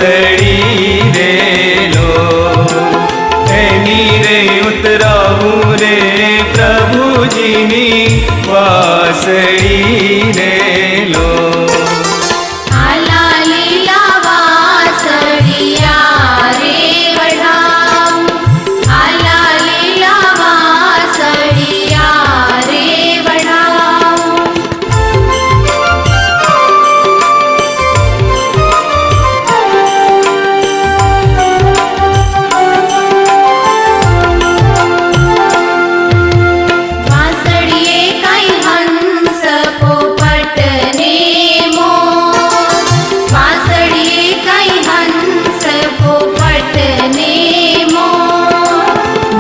वासड़ी रे लो एनी रे उतरावू रे प्रभु जीनी वासड़ी रे लो।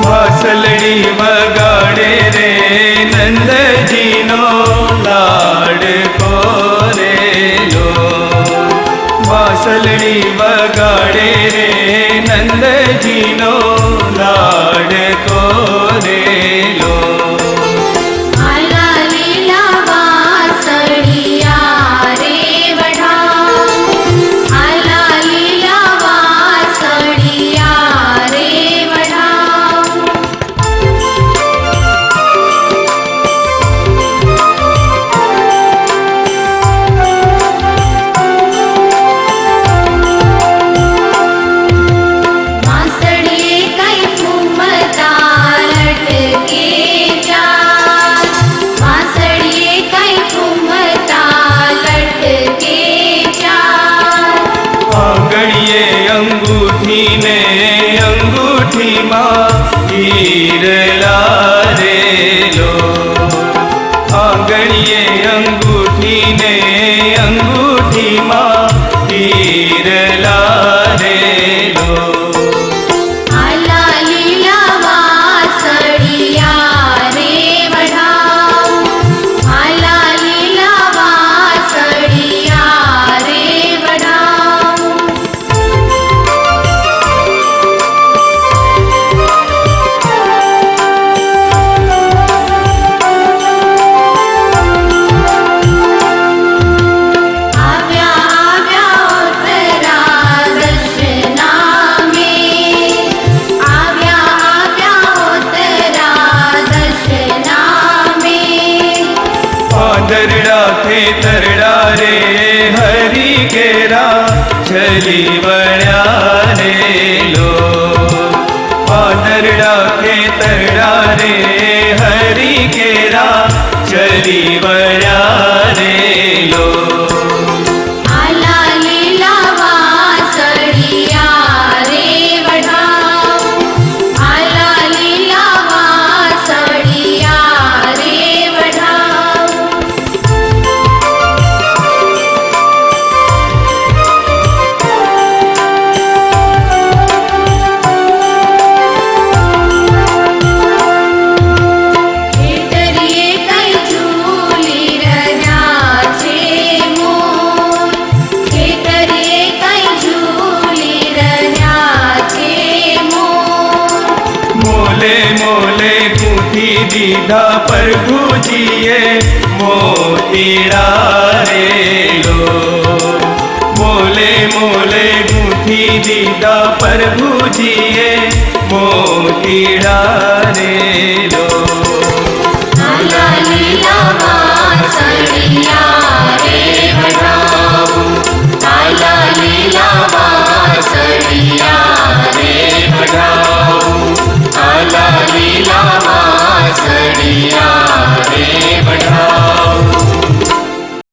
वासलड़ी वगाड़े रे नंद जी नो लाड को रे लो वासलड़ी वगाड़े रे नंद जी नो लाड को रे लो। अंगूठी ने अंगूठी माँ हीर लारे लो आंगणिये अंगूठी ने अंगूठी माँ हीर लारे लो। तरड़ा थे तरड़ा रे हरि केरा चली बड़ा रे लो तरड़ा थे तरड़ा रे हरि केरा चली बड़ा रे लो। मोले गुठी दीदा प्रभु जिए मोतीरा रे लो मोले मोले गुठी दीदा प्रभु जिए मोतीरा रे लो। लीला